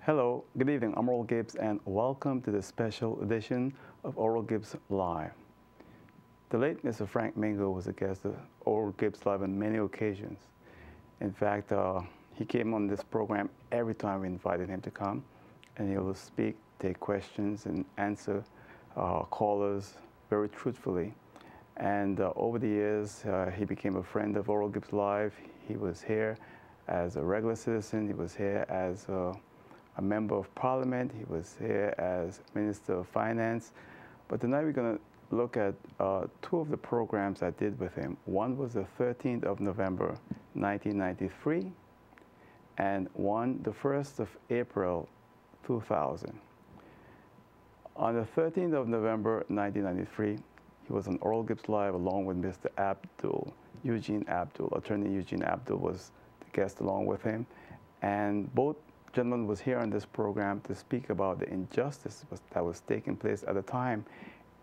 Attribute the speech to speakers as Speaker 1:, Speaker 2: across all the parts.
Speaker 1: Hello, good evening. I'm Oral Gibbes, and welcome to the special edition of Oral Gibbes Live. The late Mr. Frank Mingo was a guest of Oral Gibbes Live on many occasions. In fact, he came on this program every time we invited him to come, and he will speak, take questions, and answer callers very truthfully. And over the years, he became a friend of Oral Gibbes Live. He was here as a regular citizen. He was here as a member of parliament. He was here as Minister of Finance. But tonight we're going to look at two of the programs I did with him. One was the 13th of November, 1993, and one the 1st of April, 2000. On the 13th of November, 1993, he was on Oral Gibbes Live along with Mr. Eugene Abdul. Attorney Eugene Abdul was the guest along with him. And both gentleman was here on this program to speak about the injustice that was taking place at the time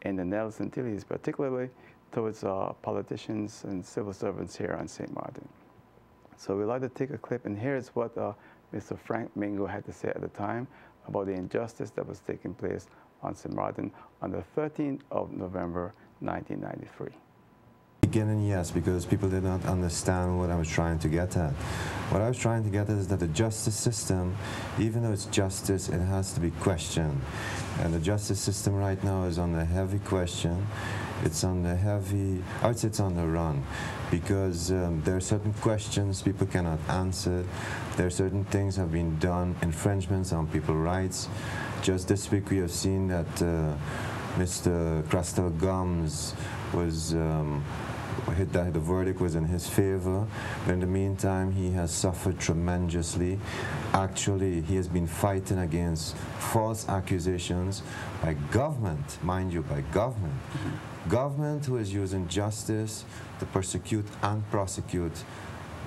Speaker 1: in the Antilles, particularly towards politicians and civil servants here on St. Martin. So we'd like to take a clip, and here's what Mr. Frank Mingo had to say at the time about the injustice that was taking place on St. Martin on the 13th of November, 1993.
Speaker 2: Beginning, yes, because people did not understand what I was trying to get at. What I was trying to get at is that the justice system, even though it's justice, it has to be questioned. And the justice system right now is on the heavy question. It's on the heavy, I would say it's on the run, because there are certain questions people cannot answer. There are certain things have been done, infringements on people's rights. Just this week we have seen that Mr. Crystal Gums was that the verdict was in his favor, but in the meantime he has suffered tremendously. Actually, he has been fighting against false accusations by government, mind you, by government. Government who is using justice to persecute and prosecute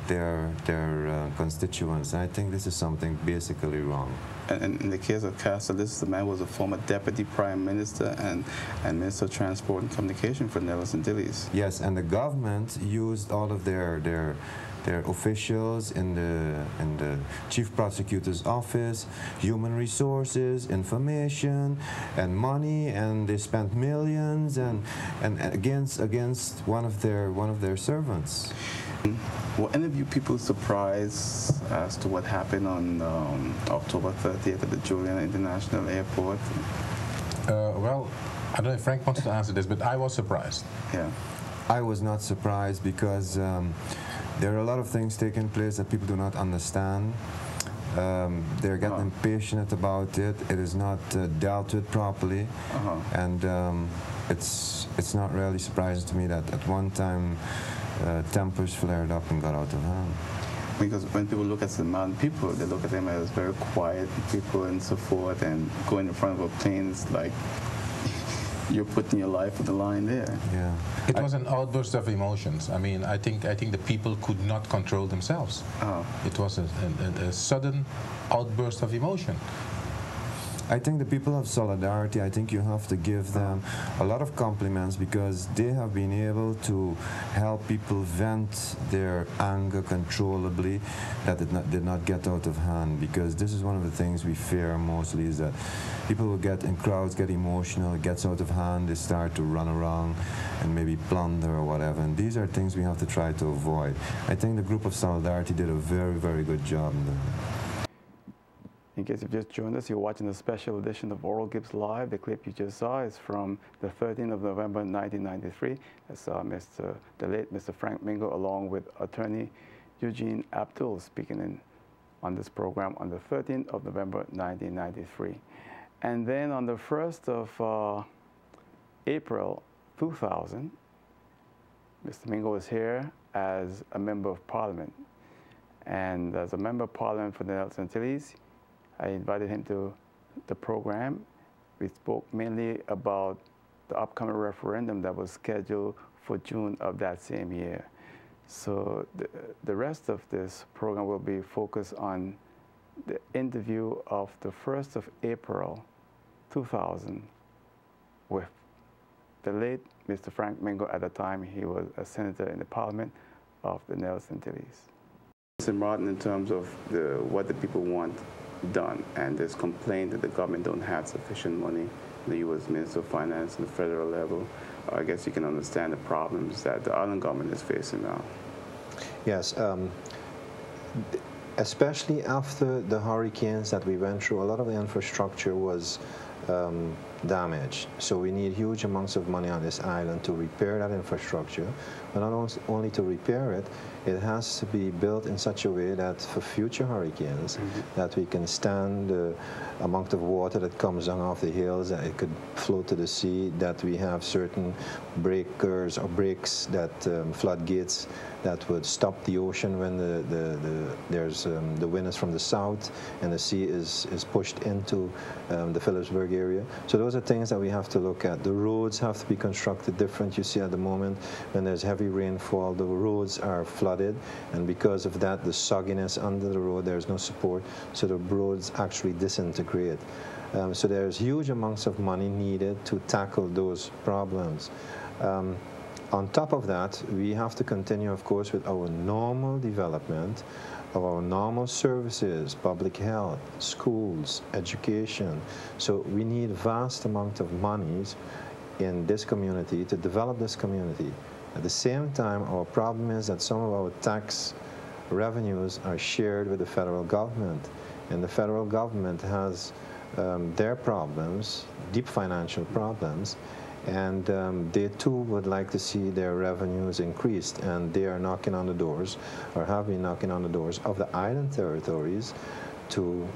Speaker 2: their constituents. I think this is something basically wrong.
Speaker 3: And in the case of Castle, the man was a former deputy prime minister and minister of transport and communication for the Antilles.
Speaker 2: Yes, and the government used all of their officials in the chief prosecutor's office, human resources, information, and money, and they spent millions and against one of their servants.
Speaker 3: Were any of you people surprised as to what happened on October 30th at the Julian International Airport?
Speaker 4: Well, I don't know if Frank wants to answer this, but I was surprised.
Speaker 3: Yeah.
Speaker 2: I was not surprised because there are a lot of things taking place that people do not understand. They're getting impatient about it. It is not dealt with properly, and it's not really surprising to me that at one time tempers flared up and got out of hand.
Speaker 3: Because when people look at the Mountain people, they look at them as very quiet people and so forth, and going in front of a plane is like you're putting your life on the line there.
Speaker 2: Yeah.
Speaker 4: It was an outburst of emotions. I mean, I think the people could not control themselves. It was a sudden outburst of emotion.
Speaker 2: I think the people of Solidarity, I think you have to give them a lot of compliments because they have been able to help people vent their anger controllably, that it did not get out of hand, because this is one of the things we fear mostly, is that people will get in crowds, get emotional, it gets out of hand, they start to run around and maybe plunder or whatever, and these are things we have to try to avoid. I think the group of Solidarity did a very, very good job in that.
Speaker 1: In case you've just joined us, you're watching a special edition of Oral Gibbes Live. The clip you just saw is from the 13th of November, 1993. That's the late Mr. Frank Mingo, along with attorney Eugene Abdul, speaking on this program on the 13th of November, 1993. And then on the 1st of April, 2000, Mr. Mingo was here as a member of parliament. And as a member of parliament for the Antilles, I invited him to the program. We spoke mainly about the upcoming referendum that was scheduled for June of that same year. So the rest of this program will be focused on the interview of the 1st of April, 2000 with the late Mr. Frank Mingo. At the time, he was a senator in the parliament of the Antilles.
Speaker 3: St. Martin, in terms of what the people want, done. And there's complaint that the government don't have sufficient money. The U.S. Minister of Finance on the federal level. I guess you can understand the problems that the island government is facing now.
Speaker 5: Yes. Especially after the hurricanes that we went through, a lot of the infrastructure was damaged. So we need huge amounts of money on this island to repair that infrastructure. But not only to repair it, it has to be built in such a way that for future hurricanes, that we can stand the amount of water that comes down off the hills, that it could flow to the sea, that we have certain breakers or breaks, that floodgates that would stop the ocean when the wind is from the south and the sea is pushed into the Phillipsburg area. So those are things that we have to look at. The roads have to be constructed different. You see at the moment when there's heavy rainfall, the roads are flooded, and because of that, the sogginess under the road, there's no support, so the roads actually disintegrate. So there's huge amounts of money needed to tackle those problems. On top of that, we have to continue, of course, with our normal development of our normal services, public health, schools, education. So we need vast amount of monies in this community to develop this community. At the same time, our problem is that some of our tax revenues are shared with the federal government, and the federal government has their problems, deep financial problems, and they too would like to see their revenues increased, and they are knocking on the doors, or have been knocking on the doors of the island territories to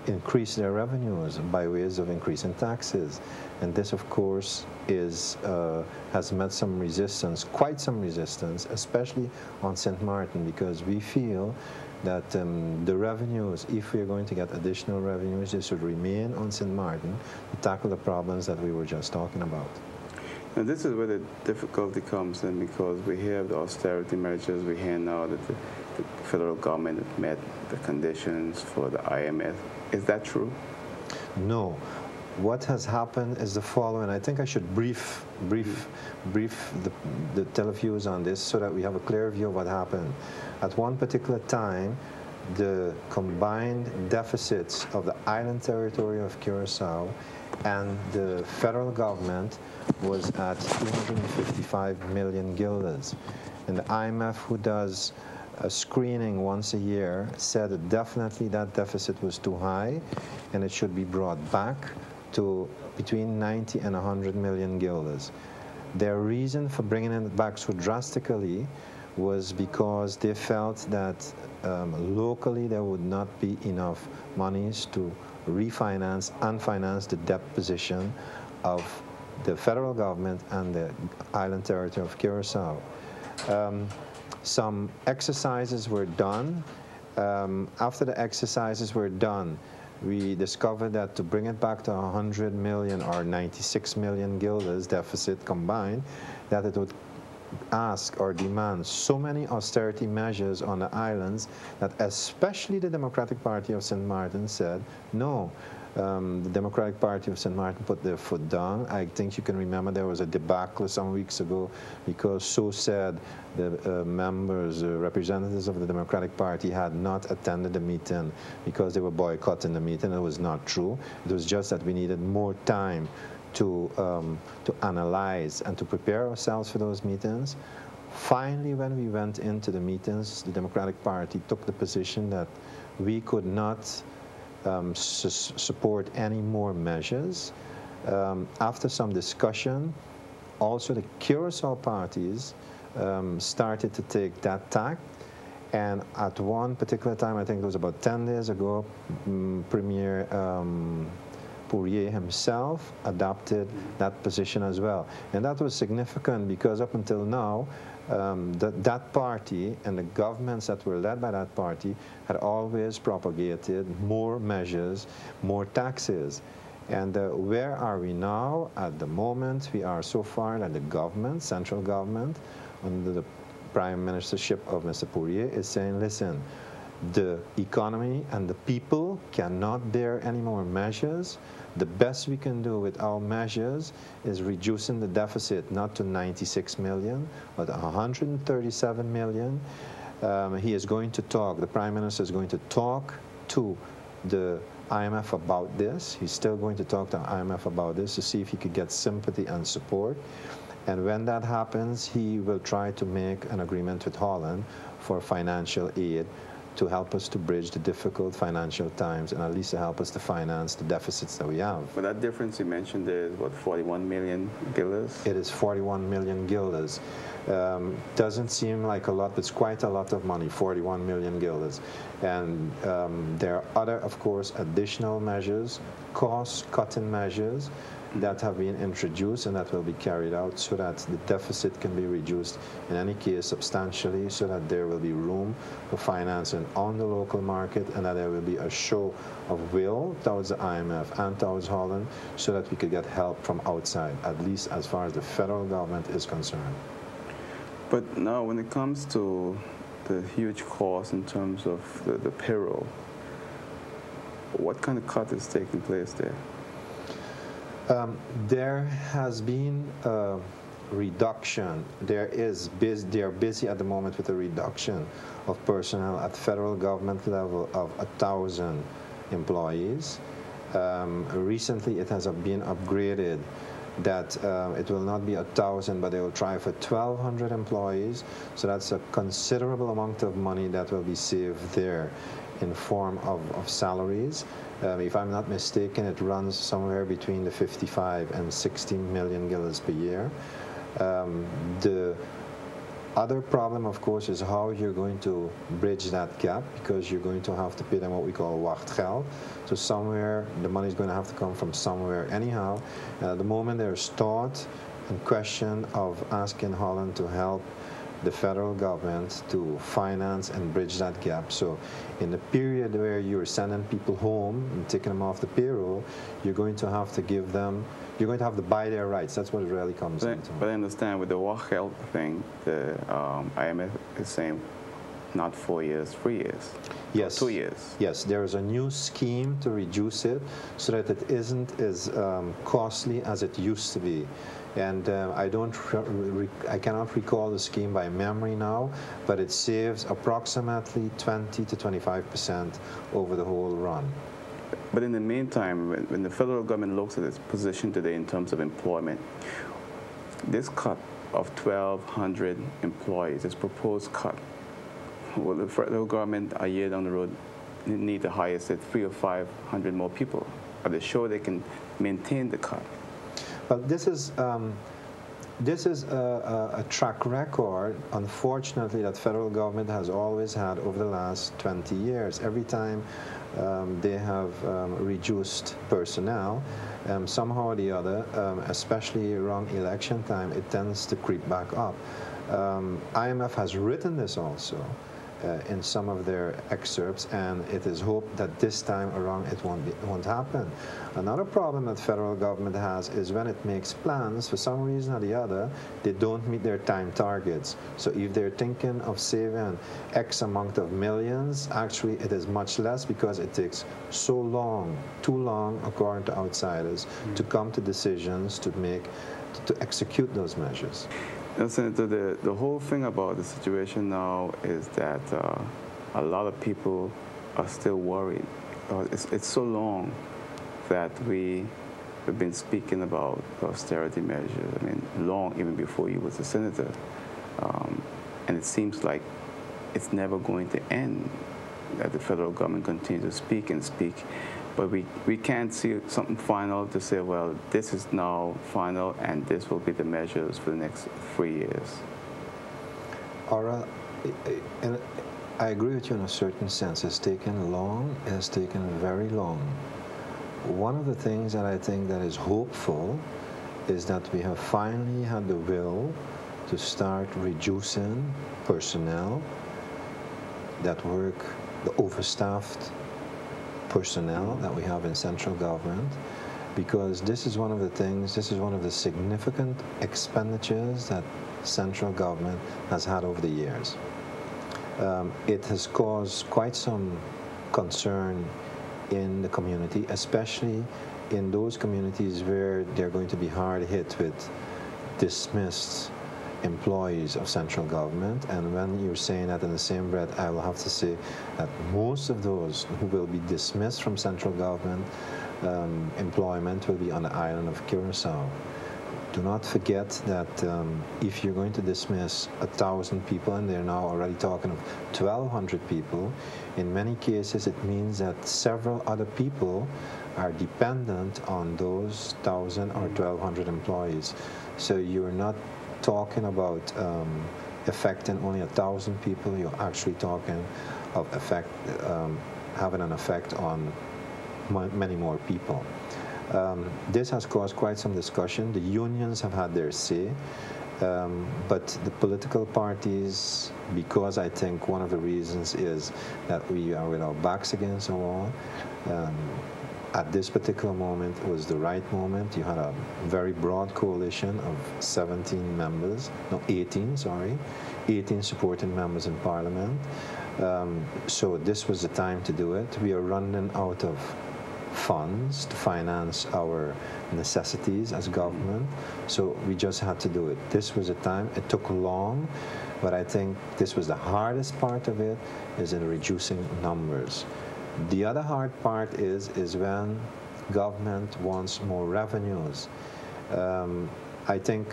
Speaker 5: increase their revenues by ways of increasing taxes. And this, of course, has met some resistance, quite some resistance, especially on St. Martin, because we feel that the revenues, if we are going to get additional revenues, they should remain on St. Martin to tackle the problems that we were just talking about.
Speaker 3: And this is where the difficulty comes in, because we hear the austerity measures. We hear now that the federal government has met the conditions for the IMF. Is that true?
Speaker 5: No. What has happened is the following. I think I should brief the televiewers on this so that we have a clear view of what happened. At one particular time, the combined deficits of the island territory of Curacao and the federal government was at 255 million guilders. And the IMF, who does a screening once a year, said that definitely that deficit was too high and it should be brought back to between 90 and 100 million guilders. Their reason for bringing it back so drastically was because they felt that locally there would not be enough monies to refinance and finance the debt position of the federal government and the island territory of Curacao. Some exercises were done. After the exercises were done, we discovered that to bring it back to 100 million or 96 million guilders deficit combined, that it would ask or demand so many austerity measures on the islands that especially the Democratic Party of St. Martin said no. The Democratic Party of St. Martin put their foot down. I think you can remember there was a debacle some weeks ago because so said the members, representatives of the Democratic Party had not attended the meeting because they were boycotting the meeting. It was not true. It was just that we needed more time to analyze and to prepare ourselves for those meetings. Finally, when we went into the meetings, the Democratic Party took the position that we could not support any more measures. After some discussion, also the Curacao parties started to take that tack, and at one particular time, I think it was about 10 days ago, Premier Poirier himself adopted that position as well. And that was significant because up until now, that party and the governments that were led by that party had always propagated more measures, more taxes. And where are we now? At the moment, we are so far that the government, central government, under the prime ministership of Mr. Poirier, is saying, listen, the economy and the people cannot bear any more measures. The best we can do with our measures is reducing the deficit not to 96 million, but 137 million. He is going to talk, the Prime Minister is going to talk to the IMF about this. He's still going to talk to IMF about this to see if he could get sympathy and support. And when that happens, he will try to make an agreement with Holland for financial aid to help us to bridge the difficult financial times and at least to help us to finance the deficits that we have.
Speaker 1: But that difference you mentioned there is what, 41 million guilders?
Speaker 5: It is 41 million guilders. Doesn't seem like a lot, but it's quite a lot of money, 41 million guilders. And there are other, of course, additional measures, cost-cutting measures that have been introduced and that will be carried out so that the deficit can be reduced in any case substantially, so that there will be room for financing on the local market and that there will be a show of will towards the IMF and towards Holland so that we could get help from outside, at least as far as the federal government is concerned.
Speaker 1: But now when it comes to the huge cost in terms of the payroll, what kind of cut is taking place there?
Speaker 5: There has been a reduction. They are busy at the moment with a reduction of personnel at federal government level of 1,000 employees. Recently, it has been upgraded that it will not be 1,000, but they will try for 1,200 employees. So that's a considerable amount of money that will be saved there in form of salaries. If I'm not mistaken, it runs somewhere between the 55 and 60 million guilders per year. The other problem, of course, is how you're going to bridge that gap, because you're going to have to pay them what we call wachtgeld. So somewhere, the money is going to have to come from somewhere anyhow. At the moment, there's thought and question of asking Holland to help the federal government to finance and bridge that gap. So in the period where you're sending people home and taking them off the payroll, you're going to have to give them, you're going to have to buy their rights. That's what it really comes into.
Speaker 1: But I understand with the wachtgeld thing, the IMF is saying not 4 years, 3 years.
Speaker 5: Yes.
Speaker 1: 2 years.
Speaker 5: Yes, there is a new scheme to reduce it so that it isn't as costly as it used to be. And I cannot recall the scheme by memory now, but it saves approximately 20 to 25% over the whole run.
Speaker 1: But in the meantime, when the federal government looks at its position today in terms of employment, this cut of 1,200 employees, this proposed cut, will the federal government a year down the road need to hire, say, 300 or 500 more people? Are they sure they can maintain the cut?
Speaker 5: Well, this is a track record, unfortunately, that federal government has always had over the last 20 years. Every time they have reduced personnel, somehow or the other, especially around election time, it tends to creep back up. IMF has written this also in some of their excerpts, and it is hoped that this time around it won't happen. Another problem that federal government has is when it makes plans, for some reason or the other, they don't meet their time targets. So if they're thinking of saving X amount of millions, actually it is much less because it takes so long, too long, according to outsiders, to come to decisions to execute those measures.
Speaker 1: Senator, the whole thing about the situation now is that a lot of people are still worried. It's so long that we've been speaking about austerity measures. I mean, long even before you was a senator. And it seems like it's never going to end, that the federal government continues to speak and speak. But we can't see something final to say, well, this is now final and this will be the measures for the next 3 years.
Speaker 5: Aura, and I agree with you in a certain sense. It's taken long, it has taken very long. One of the things that I think that is hopeful is that we have finally had the will to start reducing personnel that work, the overstaffed personnel that we have in central government, because this is one of the things, this is one of the significant expenditures that central government has had over the years. It has caused quite some concern in the community, especially in those communities where they're going to be hard hit with dismissed employees of central government, and when you're saying that in the same breath, I will have to say that most of those who will be dismissed from central government employment will be on the island of Curacao. Do not forget that if you're going to dismiss 1,000 people, and they're now already talking of 1,200 people, in many cases it means that several other people are dependent on those 1,000 or 1,200 employees. So you're not talking about affecting only 1,000 people, you're actually talking of having an effect on many more people. This has caused quite some discussion. The unions have had their say, but the political parties, because I think one of the reasons is that we are with our backs against the wall, at this particular moment was the right moment. You had a very broad coalition of 18 supporting members in Parliament. So this was the time to do it. We are running out of funds to finance our necessities as government, so we just had to do it. This was a time. It took long, but I think this was the hardest part of it, is in reducing numbers. The other hard part is when government wants more revenues. I think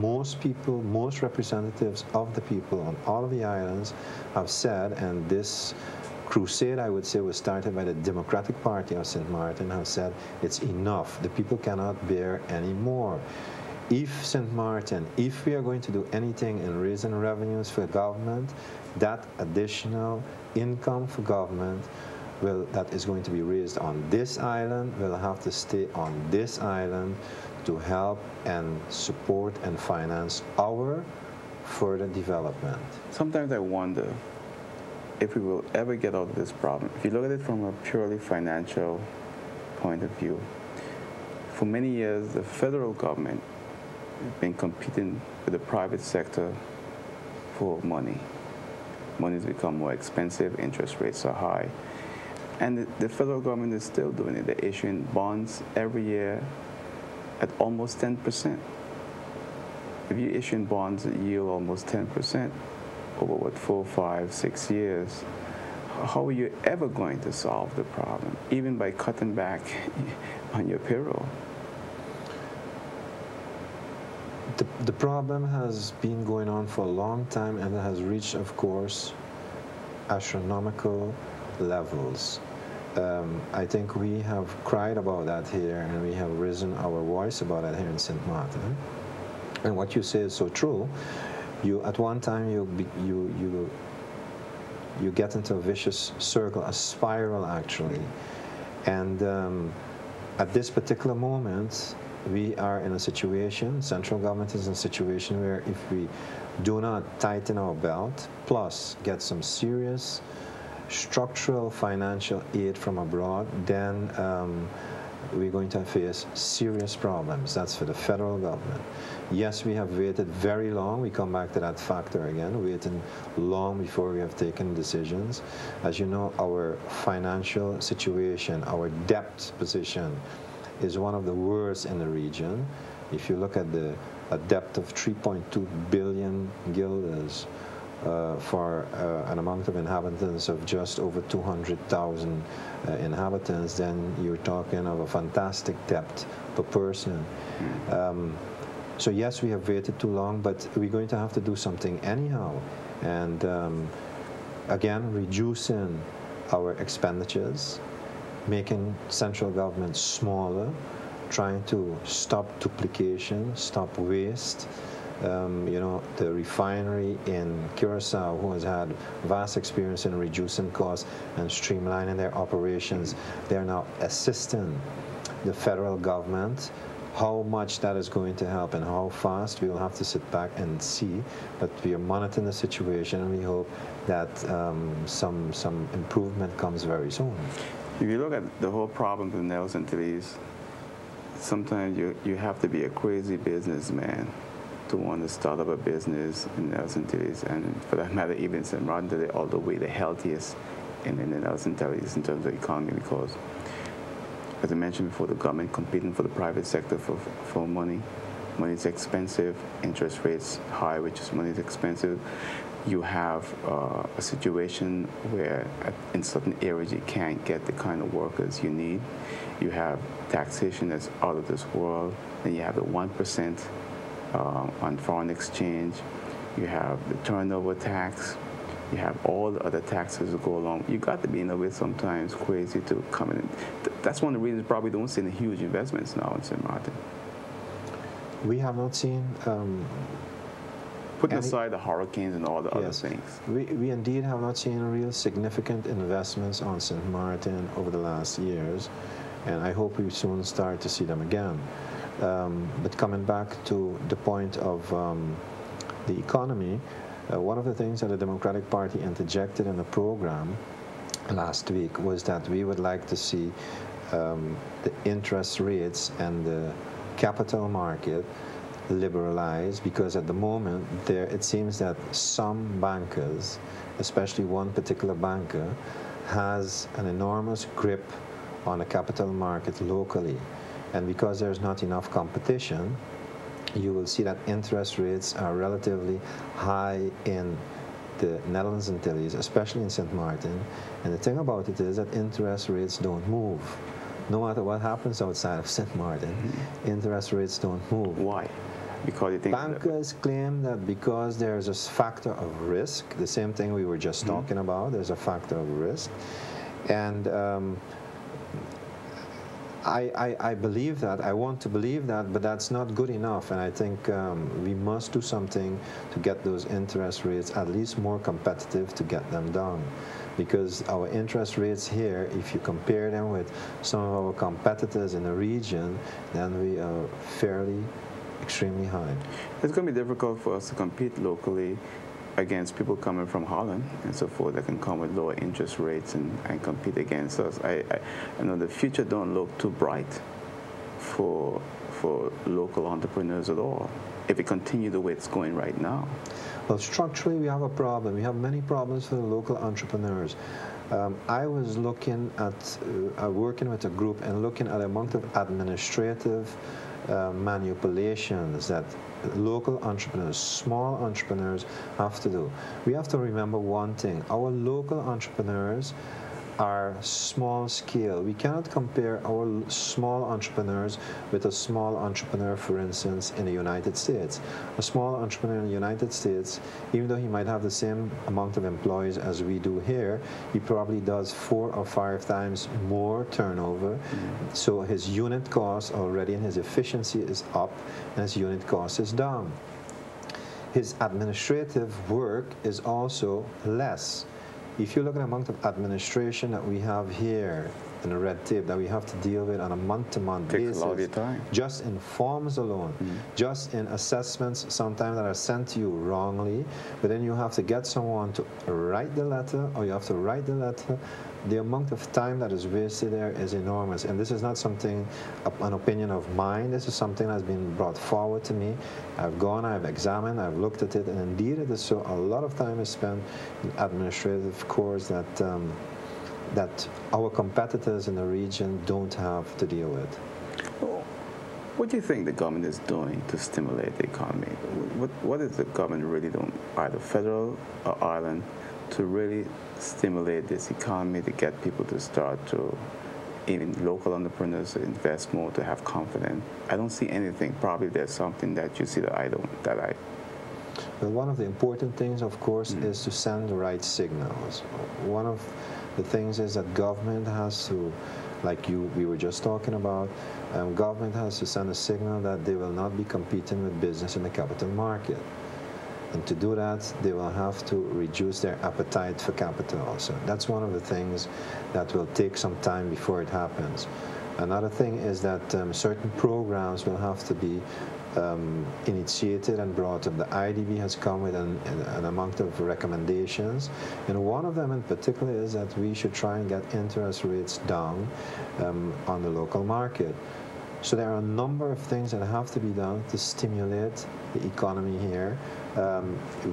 Speaker 5: most people, most representatives of the people on all of the islands have said, and this crusade, I would say, was started by the Democratic Party of St. Martin, have said it's enough. The people cannot bear any more. If St. Martin, if we are going to do anything in raising revenues for government, that additional income for government that is going to be raised on this island will have to stay on this island to help and support and finance our further development.
Speaker 1: Sometimes I wonder if we will ever get out of this problem. If you look at it from a purely financial point of view, for many years the federal government has been competing with the private sector for money. Money has become more expensive, interest rates are high, and the federal government is still doing it. They're issuing bonds every year at almost 10%. If you're issuing bonds that yield almost 10%, over 4, 5, 6 years, how are you ever going to solve the problem, even by cutting back on your payroll?
Speaker 5: The problem has been going on for a long time, and it has reached, of course, astronomical levels. I think we have cried about that here, and we have risen our voice about that here in St. Martin. And what you say is so true. At one time you get into a vicious circle, a spiral actually, and at this particular moment we are in a situation, central government is in a situation where if we do not tighten our belt, plus get some serious structural financial aid from abroad, then we're going to face serious problems. That's for the federal government. Yes, we have waited very long. We come back to that factor again, waiting long before we have taken decisions. As you know, our financial situation, our debt position is one of the worst in the region. If you look at a debt of 3.2 billion guilders for an amount of inhabitants of just over 200,000 inhabitants, then you're talking of a fantastic debt per person. So yes, we have waited too long, but we're going to have to do something anyhow. And again, reducing our expenditures, making central government smaller, trying to stop duplication, stop waste. You know, the refinery in Curacao, who has had vast experience in reducing costs and streamlining their operations, they're now assisting the federal government. How much that is going to help and how fast, we will have to sit back and see. But we are monitoring the situation, and we hope that some improvement comes very soon.
Speaker 1: If you look at the whole problem with the Antilles, sometimes you have to be a crazy businessman to want to start up a business in the Antilles, and for that matter, even St. Martin today, all the way the healthiest in the Antilles in terms of economy, because, as I mentioned before, the government competing for the private sector for money.
Speaker 3: money is expensive, interest rates high, which is money is expensive. You have a situation where in certain areas you can't get the kind of workers you need. You have taxation that's out of this world. Then you have the 1% on foreign exchange. You have the turnover tax. You have all the other taxes that go along. You got to be in a way sometimes crazy to come in. That's one of the reasons probably don't see any huge investments now in St. Martin.
Speaker 5: We have not seen.
Speaker 3: Putting aside the hurricanes and all the other things.
Speaker 5: We indeed have not seen real significant investments on St. Martin over the last years, and I hope we soon start to see them again. But coming back to the point of the economy, one of the things that the Democratic Party interjected in the program last week was that we would like to see the interest rates and the capital market liberalized, because at the moment it seems that some bankers, especially one particular banker, has an enormous grip on the capital market locally, and because there's not enough competition, you will see that interest rates are relatively high in the Netherlands Antilles, especially in St. Martin. And the thing about it is that interest rates don't move. No matter what happens outside of St. Martin, interest rates don't move.
Speaker 3: Why? Because you think
Speaker 5: bankers claim that because there's a factor of risk, the same thing we were just talking about, there's a factor of risk. And I believe that, I want to believe that, but that's not good enough, and I think we must do something to get those interest rates at least more competitive, to get them down. Because our interest rates here, if you compare them with some of our competitors in the region, then we are fairly extremely high.
Speaker 3: It's going to be difficult for us to compete locally against people coming from Holland and so forth that can come with lower interest rates and compete against us. I know the future don't look too bright for local entrepreneurs at all if it continues the way it's going right now.
Speaker 5: Well, structurally we have a problem. We have many problems for the local entrepreneurs. I was looking at, working with a group and looking at a amount of administrative manipulations that local entrepreneurs, small entrepreneurs have to do. We have to remember one thing. Our local entrepreneurs are small scale. We cannot compare our small entrepreneurs with a small entrepreneur, for instance, in the United States. A small entrepreneur in the United States, even though he might have the same amount of employees as we do here, he probably does 4 or 5 times more turnover. So his unit cost already and his efficiency is up and his unit cost is down. His administrative work is also less. If you look at the amount of administration that we have here and the red tape that we have to deal with on a month-to-month basis,
Speaker 3: a lot of your time.
Speaker 5: Just in forms alone, just in assessments sometimes that are sent to you wrongly, but then you have to get someone to write the letter, or you have to write the letter. The amount of time that is wasted there is enormous, and this is not something, an opinion of mine. This is something that's been brought forward to me. I've gone, I've examined, I've looked at it, and indeed it is so. A lot of time is spent in administrative course that that our competitors in the region don't have to deal with.
Speaker 3: What do you think the government is doing to stimulate the economy? What is the government really doing, either federal or island, to really stimulate this economy, to get people to start to, even local entrepreneurs, to invest more, to have confidence? I don't see anything. Probably there's something that you see that I don't, that I...
Speaker 5: Well, one of the important things, of course, is to send the right signals. One of the things is that government has to, like we were just talking about, government has to send a signal that they will not be competing with business in the capital market. And to do that, they will have to reduce their appetite for capital. So that's one of the things that will take some time before it happens. Another thing is that certain programs will have to be initiated and brought up. The IDB has come with an amount of recommendations, and one of them in particular is that we should try and get interest rates down on the local market. So there are a number of things that have to be done to stimulate the economy here.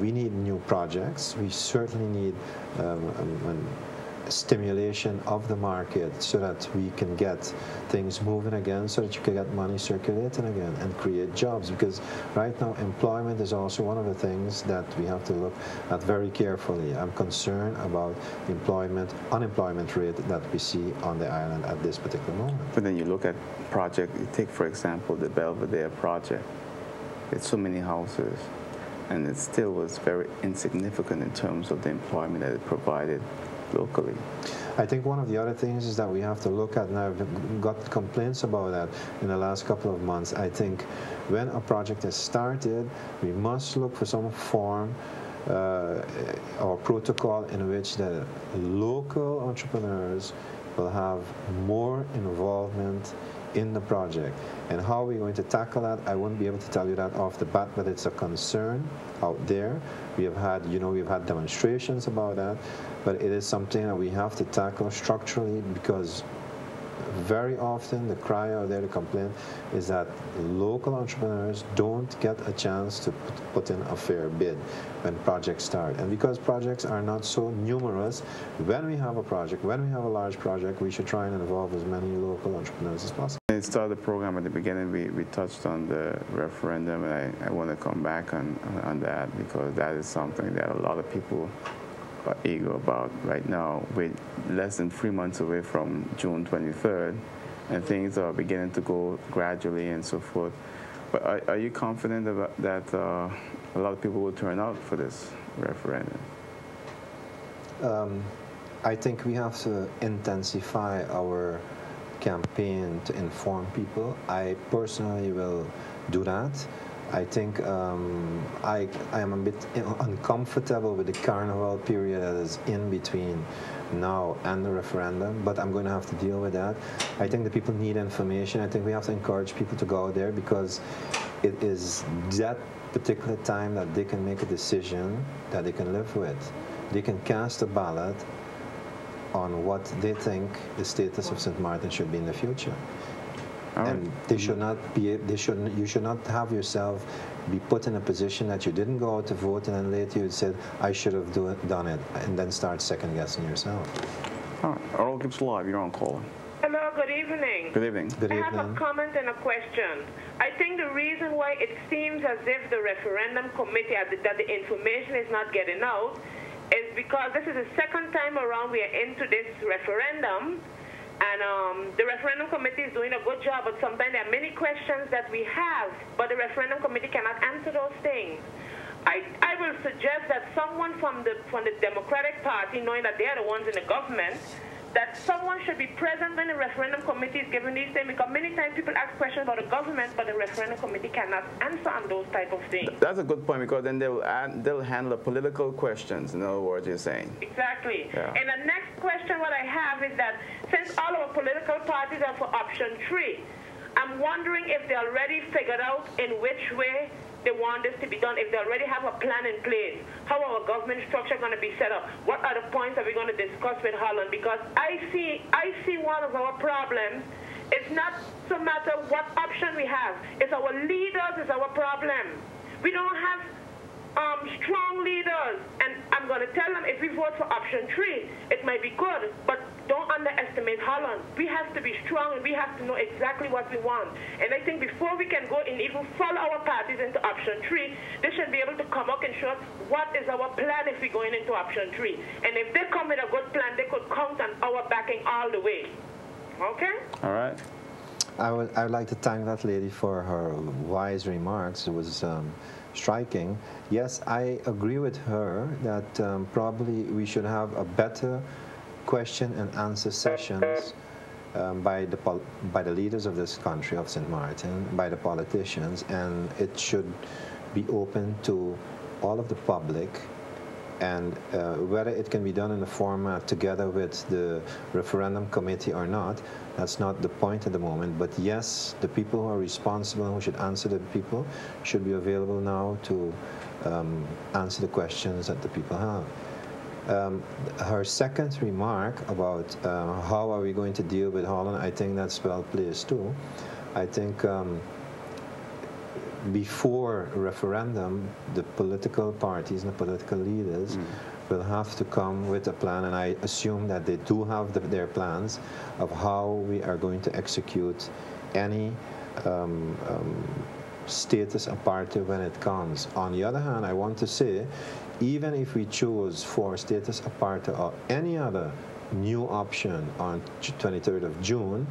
Speaker 5: We need new projects. We certainly need stimulation of the market so that we can get things moving again, so that you can get money circulating again and create jobs. Because right now employment is also one of the things that we have to look at very carefully. I'm concerned about the unemployment rate that we see on the island at this particular moment.
Speaker 3: But then you look at project, you take for example the Belvedere project. It's so many houses, and it still was very insignificant in terms of the employment that it provided locally.
Speaker 5: I think one of the other things is that we have to look at, and I've got complaints about that in the last couple of months. I think when a project is started, we must look for some form or protocol in which the local entrepreneurs will have more involvement in the project. And how are we going to tackle that? I won't be able to tell you that off the bat, but it's a concern out there. We have had, we've had demonstrations about that, but it is something that we have to tackle structurally, because very often the cry out there, the complaint, is that local entrepreneurs don't get a chance to put in a fair bid when projects start. And because projects are not so numerous, when we have a project, when we have a large project, we should try and involve as many local entrepreneurs as possible.
Speaker 3: When we started the program at the beginning, we touched on the referendum, and I want to come back on that, because that is something that a lot of people are eager about right now. We're less than 3 months away from June 23rd, and things are beginning to go gradually and so forth. But are you confident about that a lot of people will turn out for this referendum?
Speaker 5: I think we have to intensify our campaign to inform people. I personally will do that. I think I am a bit uncomfortable with the carnival period that is in between now and the referendum, but I'm going to have to deal with that. I think the people need information. I think we have to encourage people to go out there, because it is that particular time that they can make a decision that they can live with. They can cast a ballot on what they think the status of St. Martin should be in the future. And they should not be. You should not have yourself be put in a position that you didn't go out to vote, and then later you said, "I should have done it," and then start second guessing yourself.
Speaker 3: All right, Earl Gibbes Live. You're on caller.
Speaker 6: Hello. Good evening.
Speaker 3: Good evening.
Speaker 5: Good
Speaker 6: I
Speaker 5: evening.
Speaker 6: have a comment and a question. I think the reason why it seems as if the referendum committee that the information is not getting out is because this is the second time around we are into this referendum. And the referendum committee is doing a good job, but sometimes there are many questions that we have, but the referendum committee cannot answer those things. I will suggest that someone from the Democratic Party, knowing that they are the ones in the government, that someone should be present when the referendum committee is giving these things, because many times people ask questions about the government, but the referendum committee cannot answer on those type of things.
Speaker 3: That's a good point, because then they'll handle the political questions, in other words, you're saying.
Speaker 6: Exactly.
Speaker 3: Yeah.
Speaker 6: And the next question what I have is that since all our political parties are for option 3, I'm wondering if they already figured out in which way they want this to be done, if they already have a plan in place, how our government structure going to be set up, what are the points that we're going to discuss with Holland, because I see one of our problems. It's not so matter what option we have, it's our leaders is our problem. We don't have strong leaders, and I'm going to tell them if we vote for option 3, it might be good, but don't underestimate Holland. We have to be strong, and we have to know exactly what we want. And I think before we can go and even follow our parties into option 3, they should be able to come up and show us what is our plan if we're going into option 3. And if they come with a good plan, they could count on our backing all the way. Okay?
Speaker 3: All right.
Speaker 5: I would like to thank that lady for her wise remarks. It was striking. Yes, I agree with her that probably we should have a better question and answer sessions by the leaders of this country, of St. Martin, by the politicians, and it should be open to all of the public. And whether it can be done in a format together with the referendum committee or not, that's not the point at the moment. But yes, the people who are responsible and who should answer the people should be available now to answer the questions that the people have. Her second remark about how are we going to deal with Holland, I think that's well placed too. I think before referendum, the political parties and the political leaders will have to come with a plan, and I assume that they do have their plans of how we are going to execute any status aparte when it comes. On the other hand, I want to say, even if we choose for status aparte or any other new option on 23rd of June,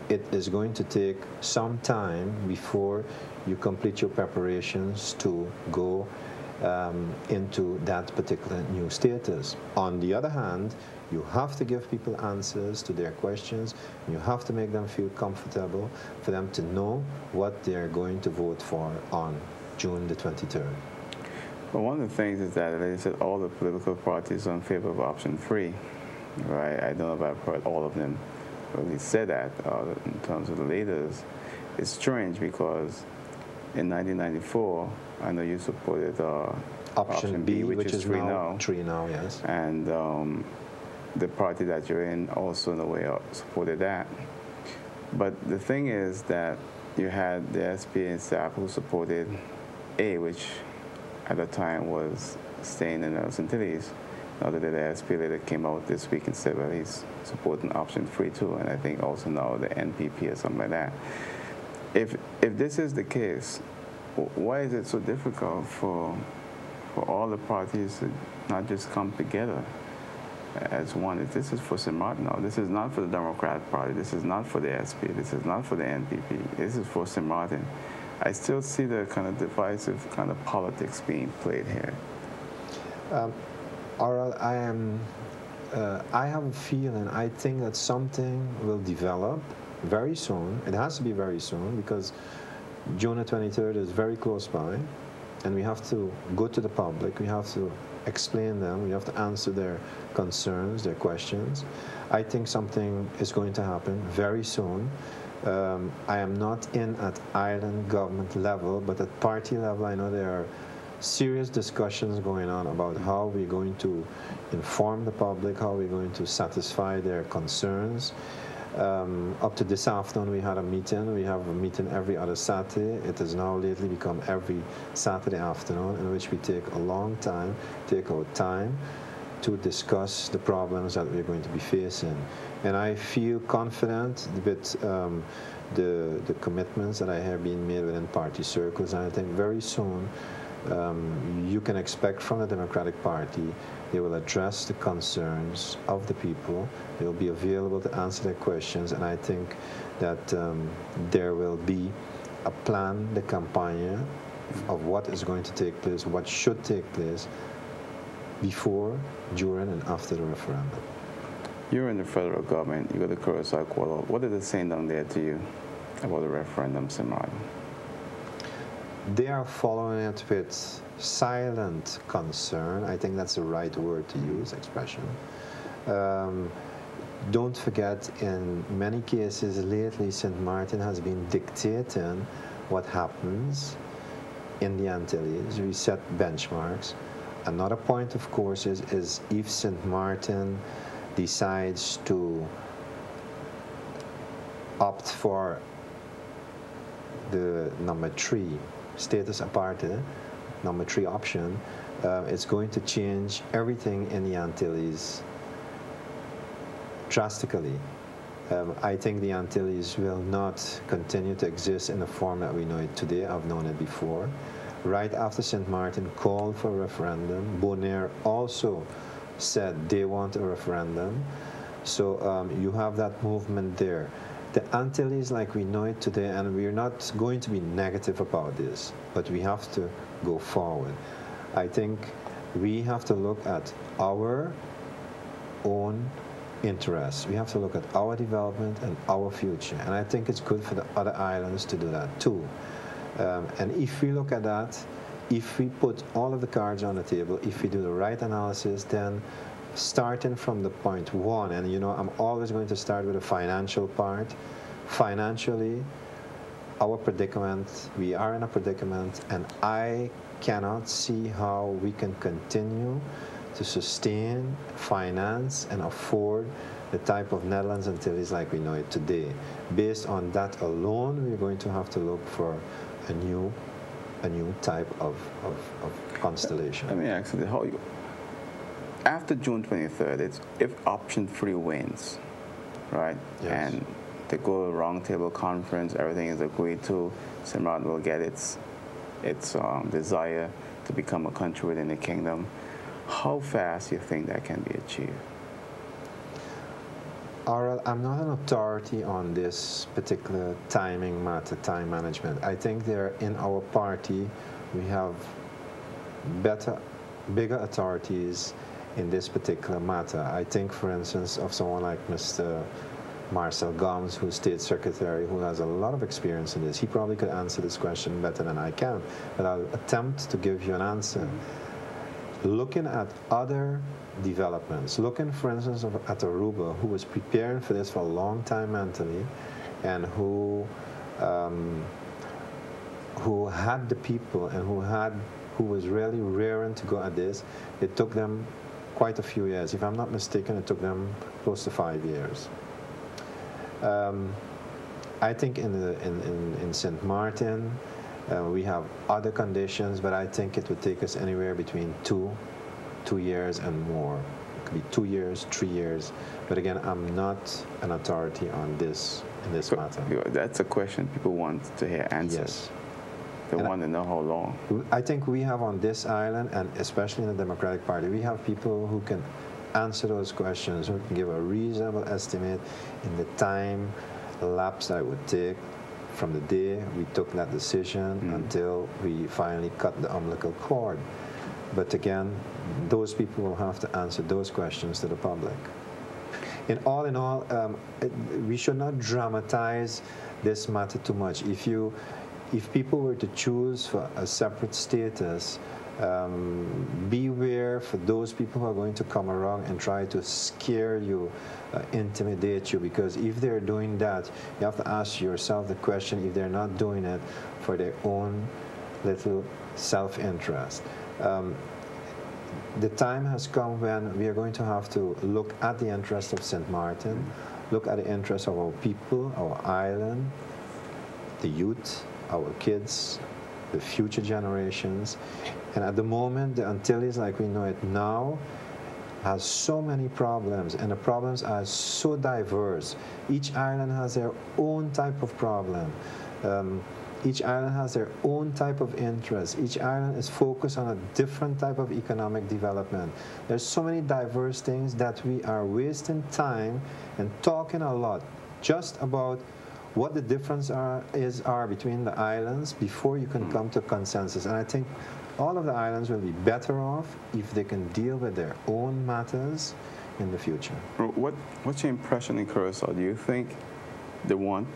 Speaker 5: it is going to take some time before you complete your preparations to go into that particular new status. On the other hand, you have to give people answers to their questions. You have to make them feel comfortable for them to know what they are going to vote for on June the 23rd.
Speaker 3: Well, one of the things is that they said all the political parties are in favor of option 3, right? I don't know if I've heard all of them really say that in terms of the leaders. It's strange because in 1994, I know you supported
Speaker 5: option B, which is
Speaker 3: 3
Speaker 5: now 3 now, yes.
Speaker 3: And the party that you're in also in a way supported that. But the thing is that you had the SP and staff who supported A, which at the time was staying in the Antilles. Now that the SP later came out this week and said, well, he's supporting option 3 too, and I think also now the NPP or something like that. If this is the case, why is it so difficult for all the parties to not just come together as one? This is for St. Martin now. This is not for the Democratic Party. This is not for the SP. This is not for the NPP. This is for St. Martin. I still see the kind of divisive kind of politics being played here.
Speaker 5: Oral, I have a feeling, I think that something will develop very soon. It has to be very soon because June the 23rd is very close by, and we have to go to the public. We have to explain them. We have to answer their concerns, their questions. I think something is going to happen very soon. I am not in at island government level, but at party level, I know there are serious discussions going on about how we're going to inform the public, how we're going to satisfy their concerns. Up to this afternoon, we had a meeting. We have a meeting every other Saturday. It has now lately become every Saturday afternoon, in which we take a long time, take our time to discuss the problems that we're going to be facing. And I feel confident with the commitments that I have been made within party circles, and I think very soon you can expect from the Democratic Party they will address the concerns of the people. They will be available to answer their questions, and I think that there will be a plan de campagne of what is going to take place, what should take place before, during, and after the referendum.
Speaker 3: You're in the federal government. You go to Curacao. What are they saying down there to you about the referendum, St. Martin?
Speaker 5: They are following it with silent concern. I think that's the right word to use, expression. Don't forget, in many cases lately, St. Martin has been dictating what happens in the Antilles. We set benchmarks. Another point, of course, is if St. Martin decides to opt for the number 3, status aparte, number 3 option, it's going to change everything in the Antilles drastically. I think the Antilles will not continue to exist in the form that we know it today. I've known it before. Right after St. Martin called for a referendum, Bonaire also said they want a referendum. So you have that movement there. The Antilles, like we know it today, and we're not going to be negative about this, but we have to go forward. I think we have to look at our own interests. We have to look at our development and our future. And I think it's good for the other islands to do that too. And if we look at that, if we put all of the cards on the table, if we do the right analysis, then starting from the point 1, and you know, I'm always going to start with the financial part. Financially, our predicament, we are in a predicament, and I cannot see how we can continue to sustain, finance, and afford the type of Netherlands Antilles like we know it today. Based on that alone, we're going to have to look for a new type of constellation.
Speaker 3: Let me ask you, after June 23rd, it's if option 3 wins, right?
Speaker 5: Yes.
Speaker 3: And they go to a roundtable conference, everything is agreed to, St. Martin will get its desire to become a country within the kingdom. How fast do you think that can be achieved?
Speaker 5: Oral, I'm not an authority on this particular timing matter, time management. I think there in our party we have bigger authorities in this particular matter. I think, for instance, of someone like Mr. Marcel Gomes, who's State Secretary, who has a lot of experience in this. He probably could answer this question better than I can, but I'll attempt to give you an answer. Looking at other developments, looking, for instance, at Aruba, who was preparing for this for a long time mentally, and who had the people and who was really raring to go at this. It took them quite a few years. If I'm not mistaken, it took them close to 5 years. I think in St. Martin, we have other conditions, but I think it would take us anywhere between two years and more. It could be 2 years, 3 years. But again, I'm not an authority on this in this matter.
Speaker 3: That's a question people want to hear answers.
Speaker 5: Yes.
Speaker 3: They want to know how long.
Speaker 5: I think we have on this island, and especially in the Democratic Party, we have people who can answer those questions, who can give a reasonable estimate in the time lapse that it would take from the day we took that decision until we finally cut the umbilical cord. But again, those people will have to answer those questions to the public. In all, we should not dramatize this matter too much. If people were to choose for a separate status, beware for those people who are going to come around and try to scare you, intimidate you, because if they're doing that, you have to ask yourself the question if they're not doing it for their own little self-interest. The time has come when we are going to have to look at the interest of St. Martin, look at the interest of our people, our island, the youth, our kids, the future generations. And at the moment, the Antilles, like we know it now, has so many problems, and the problems are so diverse. Each island has their own type of problem. Each island has their own type of interest. Each island is focused on a different type of economic development. There's so many diverse things that we are wasting time and talking a lot just about what the difference are between the islands before you can come to a consensus. And I think all of the islands will be better off if they can deal with their own matters in the future.
Speaker 3: What's your impression in Curacao? Do you think they want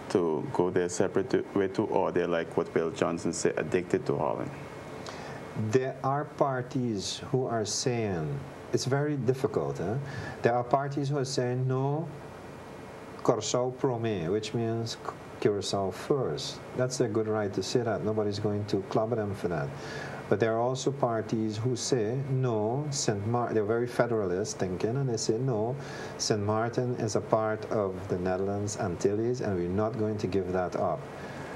Speaker 3: to go their separate way too, or they're like what Bill Johnson said, addicted to Holland?
Speaker 5: There are parties who are saying, it's very difficult, there are parties who are saying, no, Curacao Prome, which means Curacao first. That's their good right to say that. Nobody's going to clobber them for that. But there are also parties who say, no, they're very federalist thinking, and they say, no, St. Martin is a part of the Netherlands Antilles, and we're not going to give that up.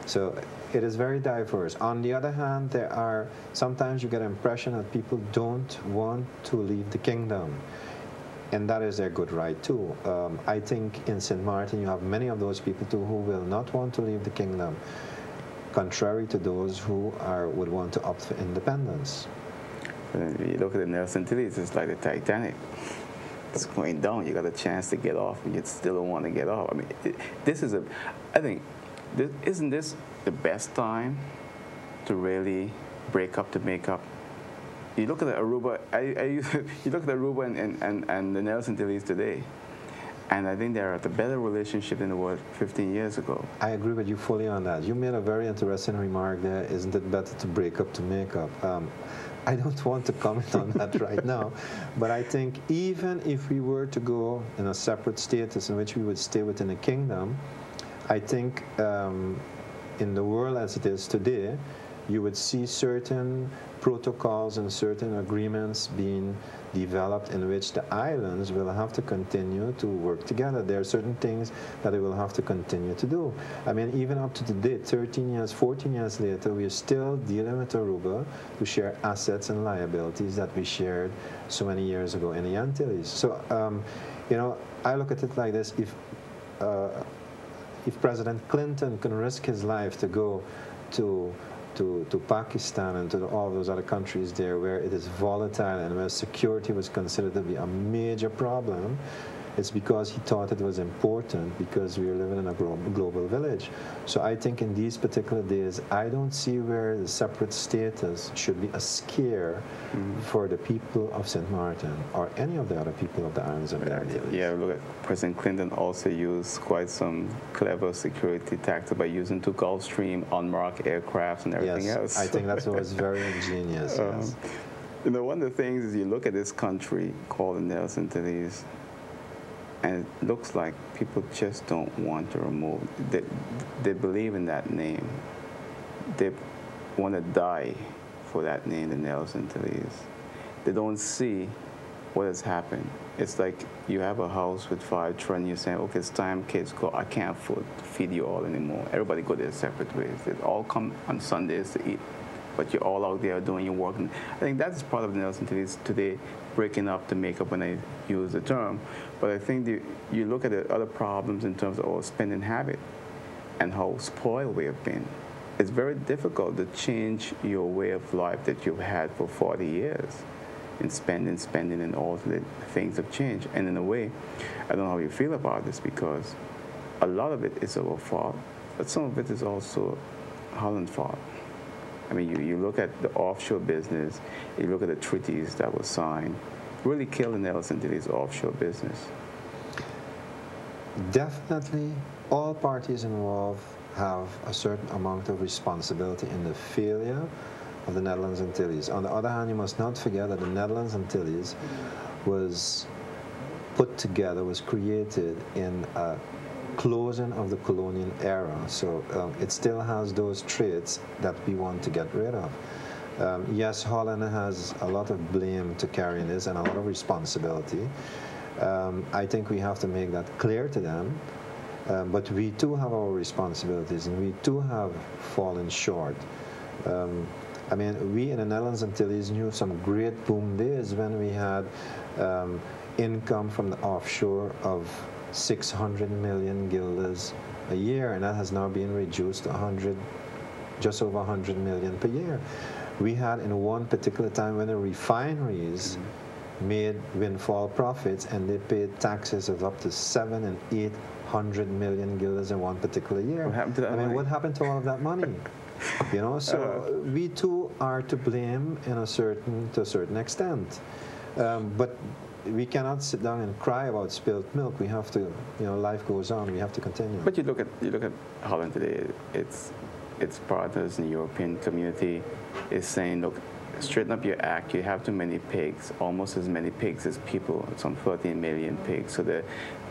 Speaker 5: So it is very diverse. On the other hand, sometimes you get an impression that people don't want to leave the kingdom. And that is their good right too. I think in St. Martin you have many of those people too who will not want to leave the kingdom, contrary to those who would want to opt for independence.
Speaker 3: When you look at the Nelson Antilles, it's like the Titanic. It's going down. You got a chance to get off, and you still don't want to get off. I mean, I think, isn't this the best time to really break up to make up? You look at the Aruba. You look at Aruba and the Nelson Antilles today, and I think they're at a better relationship than they were 15 years ago.
Speaker 5: I agree with you fully on that. You made a very interesting remark there. Isn't it better to break up to make up? I don't want to comment on that right now, but I think even if we were to go in a separate status in which we would stay within a kingdom, I think in the world as it is today, you would see certain protocols and certain agreements being developed in which the islands will have to continue to work together. There are certain things that they will have to continue to do. I mean, even up to today, 13 years, 14 years later, we are still dealing with Aruba to share assets and liabilities that we shared so many years ago in the Antilles. So, you know, I look at it like this. If President Clinton can risk his life to go to Pakistan and to all those other countries there where it is volatile and where security was considered to be a major problem, it's because he thought it was important because we are living in a global village. So I think in these particular days, I don't see where the separate status should be a scare for the people of St. Martin or any of the other people of the islands of the Antilles.
Speaker 3: Yeah, look at President Clinton also used quite some clever security tactics by using two Gulfstream unmarked aircrafts and everything else.
Speaker 5: I think that was very ingenious. Yes.
Speaker 3: You know, one of the things is you look at this country called the Nelson Antilles, and it looks like people just don't want to remove. They believe in that name. They want to die for that name, the Nelson Antilles. They don't see what has happened. It's like you have a house with 5 children, you're saying, okay, it's time, kids go. I can't afford to feed you all anymore. Everybody go their separate ways. They all come on Sundays to eat, but you're all out there doing your work. And I think that's part of the Nelson Antilles today, breaking up to make up when I use the term. But I think you look at the other problems in terms of our spending habit and how spoiled we have been. It's very difficult to change your way of life that you've had for 40 years. In spending, and all the things have changed. And in a way, I don't know how you feel about this because a lot of it is our fault, but some of it is also Holland's fault. I mean, you look at the offshore business, you look at the treaties that were signed, really killed the Nelson Antilles offshore business.
Speaker 5: Definitely, all parties involved have a certain amount of responsibility in the failure of the Netherlands Antilles. On the other hand, you must not forget that the Netherlands Antilles was put together, was created in a closing of the colonial era. So it still has those traits that we want to get rid of. Yes, Holland has a lot of blame to carry in this and a lot of responsibility. I think we have to make that clear to them. But we too have our responsibilities and we too have fallen short. I mean, we in the Netherlands Antilles knew some great boom days when we had income from the offshore of 600 million guilders a year, and that has now been reduced to just over 100 million per year. We had in one particular time when the refineries made windfall profits and they paid taxes of up to 700 and 800 million guilders in one particular year.
Speaker 3: What happened to that money?
Speaker 5: What happened to all of that money? You know, so we too are to blame to a certain extent. But we cannot sit down and cry about spilt milk. We have to, you know, life goes on. We have to continue.
Speaker 3: But you look at Holland today. Its partners in the European community is saying, look, straighten up your act. You have too many pigs, almost as many pigs as people. Some 13 million pigs. So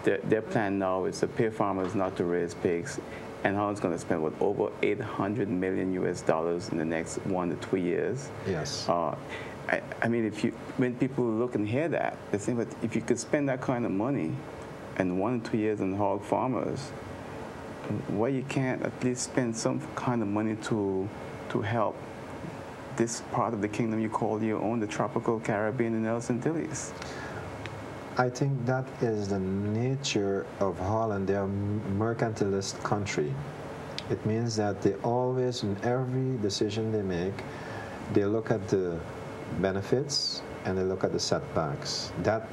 Speaker 3: their plan now is to pay farmers not to raise pigs. And Holland's going to spend over $800 million in the next 1 to 2 years.
Speaker 5: Yes.
Speaker 3: I mean, when people look and hear that, they think, but if you could spend that kind of money in 1 to 2 years on hog farmers, why you can't at least spend some kind of money to help this part of the kingdom you call your own, the tropical Caribbean and Nelson Antilles?
Speaker 5: I think that is the nature of Holland. They are a mercantilist country. It means that they always, in every decision they make, they look at the benefits and they look at the setbacks. That,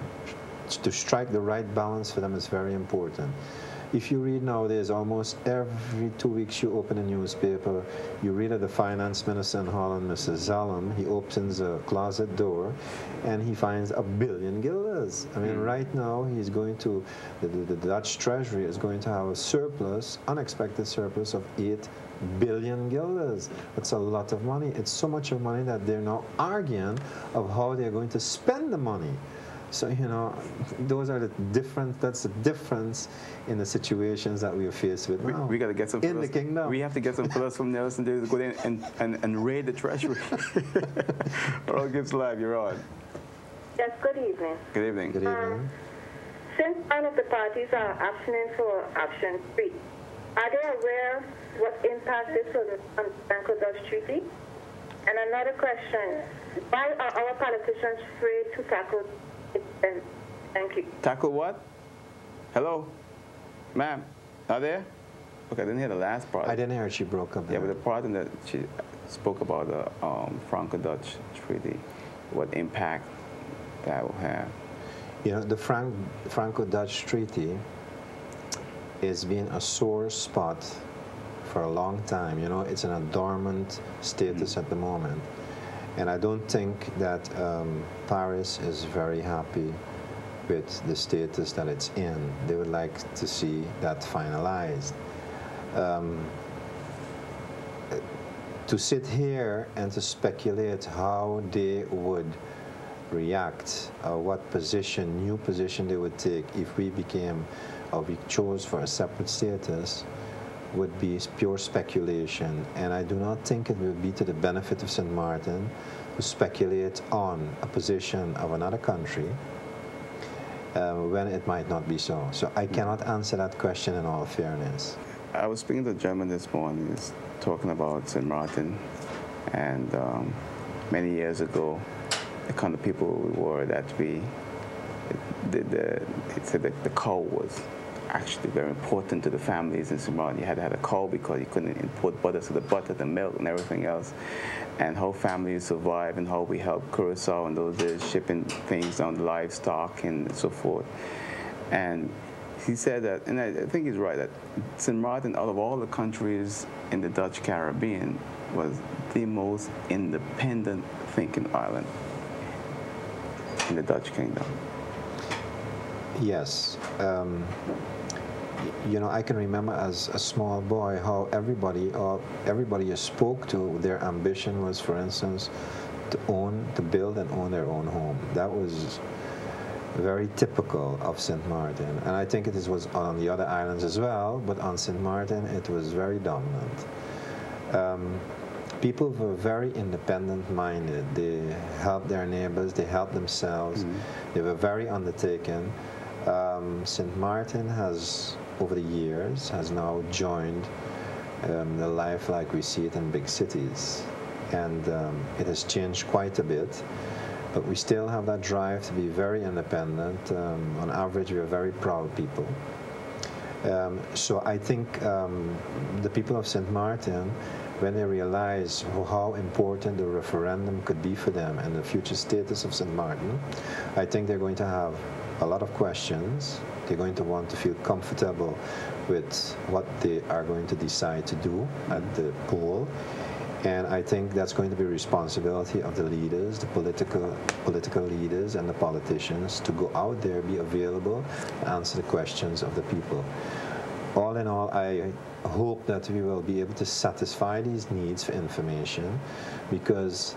Speaker 5: to strike the right balance for them is very important. If you read nowadays, almost every 2 weeks you open a newspaper, you read that the finance minister in Holland, Mr. Zalm, he opens a closet door and he finds 1 billion guilders. I mean, right now he's going to, the Dutch Treasury is going to have a surplus, unexpected surplus of 8 billion guilders. That's a lot of money. It's so much of money that they're now arguing of how they're going to spend the money. So, you know, those are the different, that's the difference in the situations that we are faced with now.
Speaker 3: We got to get some
Speaker 5: in the kingdom.
Speaker 3: We have to get some fellows from Nelson to go in and raid the treasury. Oral Gibbes Live, you're on.
Speaker 6: Yes, good evening.
Speaker 3: Good evening.
Speaker 5: Good evening.
Speaker 6: Since none of the parties are abstinent for option 3, are they aware what impact this will on the Franco-Dutch Treaty? And another question, why are our politicians afraid to tackle it? Thank you.
Speaker 3: Tackle what? Hello? Ma'am, are there? Okay, I didn't hear the last part.
Speaker 5: I didn't hear she broke up there.
Speaker 3: Yeah, but the part in that she spoke about the Franco-Dutch Treaty, what impact that will have.
Speaker 5: You know, the Franco-Dutch Treaty has been a sore spot for a long time. You know, it's in a dormant status at the moment. And I don't think that Paris is very happy with the status that it's in. They would like to see that finalized. To sit here and to speculate how they would react, what position, new position they would take if we became, or we chose for a separate status, would be pure speculation. And I do not think it would be to the benefit of St. Martin to speculate on a position of another country when it might not be so. So I cannot answer that question in all fairness.
Speaker 3: I was speaking to a gentleman this morning, he's talking about St. Martin, and many years ago, the kind of people we were that he said that the cow was actually very important to the families in St. Martin. You had to have a cow because you couldn't import butter, so the butter, the milk, and everything else, and how families survive and how we helped Curacao in those days, shipping things on livestock and so forth. And he said that, and I think he's right, that St. Martin, out of all the countries in the Dutch Caribbean, was the most independent thinking island in the Dutch kingdom.
Speaker 5: Yes. You know, I can remember as a small boy how everybody you spoke to, their ambition was, for instance, to build and own their own home. That was very typical of St. Martin. And I think it was on the other islands as well, but on St. Martin it was very dominant. People were very independent-minded. They helped their neighbors, they helped themselves. They were very undertaken. St. Martin has, over the years, has now joined the life like we see it in big cities. And it has changed quite a bit. But we still have that drive to be very independent. On average, we are very proud people. So I think the people of St. Martin, when they realize how important the referendum could be for them and the future status of St. Martin, I think they're going to have a lot of questions. They're going to want to feel comfortable with what they are going to decide to do at the poll. And I think that's going to be responsibility of the leaders, the political leaders and the politicians, to go out there, be available, and answer the questions of the people. All in all, I hope that we will be able to satisfy these needs for information, because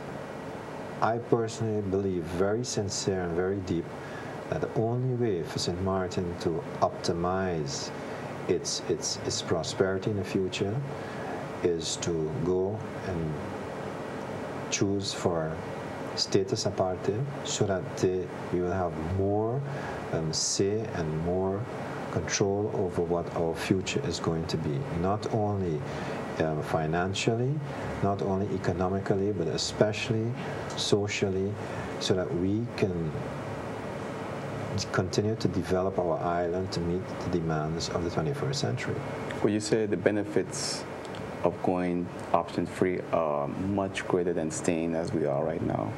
Speaker 5: I personally believe very sincere and very deep that the only way for St. Martin to optimize its prosperity in the future is to go and choose for status aparte, so that we will have more say and more control over what our future is going to be, not only financially, not only economically, but especially socially, so that we can continue to develop our island to meet the demands of the 21st century.
Speaker 3: Well, you say the benefits of going option free are much greater than staying as we are right now.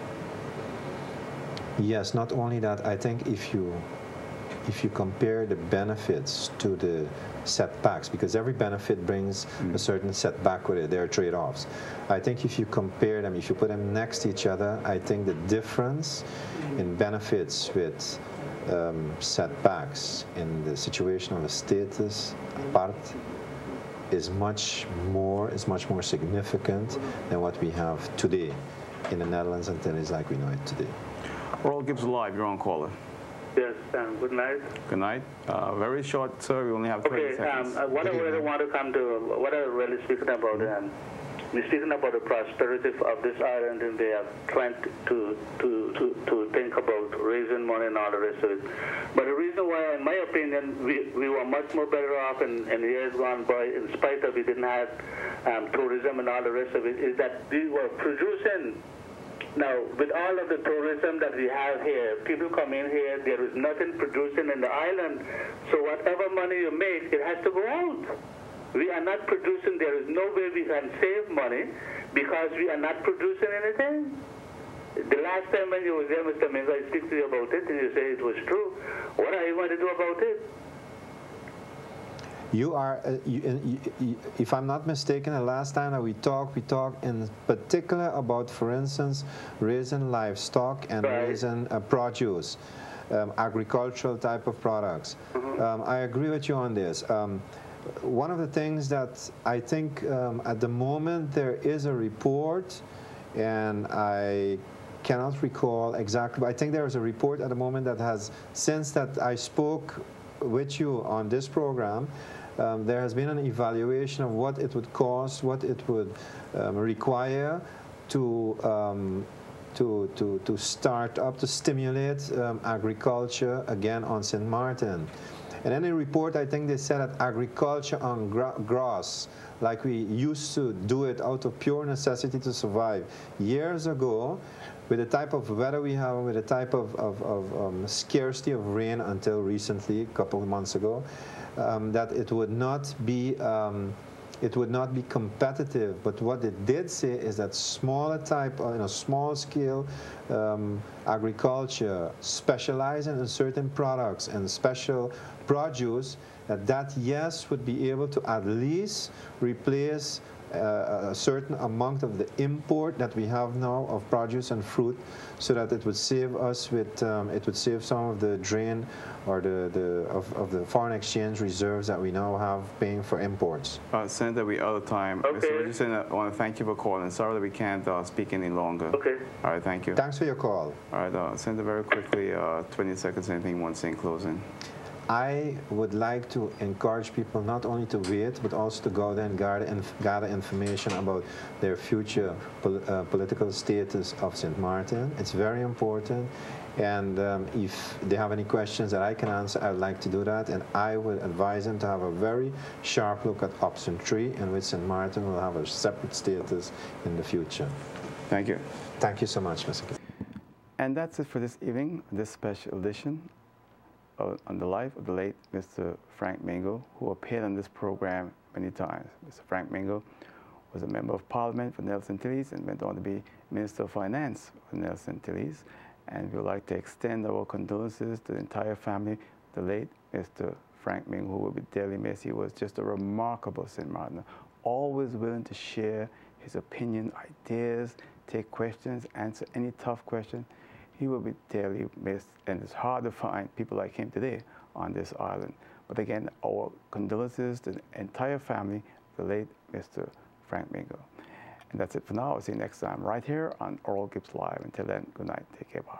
Speaker 5: Yes, not only that, I think if you compare the benefits to the setbacks, because every benefit brings a certain setback with it, there are trade-offs. I think if you compare them, if you put them next to each other, I think the difference in benefits with setbacks in the situation of a status apart is much more significant than what we have today in the Netherlands and Antilles like we know it today.
Speaker 3: Oral Gibbes Live, you're on caller.
Speaker 7: Yes, good night.
Speaker 1: Good night. Very short, sir. We only have 30 seconds.
Speaker 7: What I really want to come to, what I really speaking about, we're speaking about the prosperity of this island, and they are trying to think about raising money and all the rest of it. But the reason why, in my opinion, we were much more better off in years gone by, in spite of we didn't have tourism and all the rest of it, is that we were producing. Now, with all of the tourism that we have here, people come in here, there is nothing producing in the island. So whatever money you make, it has to go out. We are not producing. There is no way we can save money because we are not producing anything. The last time when you were there, Mr. Mingo, I speak to you about it, and you say it was true. What are you going to do about it?
Speaker 5: You are, if I'm not mistaken, the last time that we talked in particular about, for instance, raising livestock and raising produce, agricultural type of products. I agree with you on this. One of the things that I think at the moment there is a report, and I cannot recall exactly, but I think there is a report at the moment that has, since that I spoke with you on this program, there has been an evaluation of what it would cost, what it would require to start up, to stimulate agriculture again on St. Martin. And in the report, I think they said that agriculture on grass, like we used to do it out of pure necessity to survive years ago, with the type of weather we have, with the type of scarcity of rain until recently, a couple of months ago, that it would not be competitive. But what it did say is that smaller type, small scale agriculture, specializing in certain products and special produce, that yes would be able to at least replace a certain amount of the import that we have now of produce and fruit, so that it would save us with, it would save some of the drain or of the foreign exchange reserves that we now have paying for imports.
Speaker 1: Senator, we're out of time.
Speaker 7: Okay.
Speaker 1: Mr. Richardson, I want to thank you for calling. Sorry that we can't speak any longer.
Speaker 7: Okay.
Speaker 1: All right, thank you.
Speaker 5: Thanks for your call.
Speaker 1: All right, Senator, very quickly, 20 seconds, anything you want to say in closing?
Speaker 5: I would like to encourage people not only to wait, but also to go out and gather information about their future political status of St. Martin. It's very important. And if they have any questions that I can answer, I would like to do that. And I would advise them to have a very sharp look at option 3, in which St. Martin will have a separate status in the future.
Speaker 1: Thank you.
Speaker 5: Thank you so much, Mr. K.
Speaker 1: And that's it for this evening, this special edition on the life of the late Mr. Frank Mingo, who appeared on this program many times. Mr. Frank Mingo was a member of Parliament for Nelson Antilles and went on to be Minister of Finance for Nelson Antilles. And we would like to extend our condolences to the entire family, the late Mr. Frank Mingo, who will be dearly missed. He was just a remarkable St. Martiner, always willing to share his opinion, ideas, take questions, answer any tough question. He will be dearly missed, and it's hard to find people like him today on this island. But again, our condolences to the entire family, the late Mr. Frank Mingo. And that's it for now. I'll see you next time right here on Oral Gibbs Live. Until then, good night. Take care. Bye.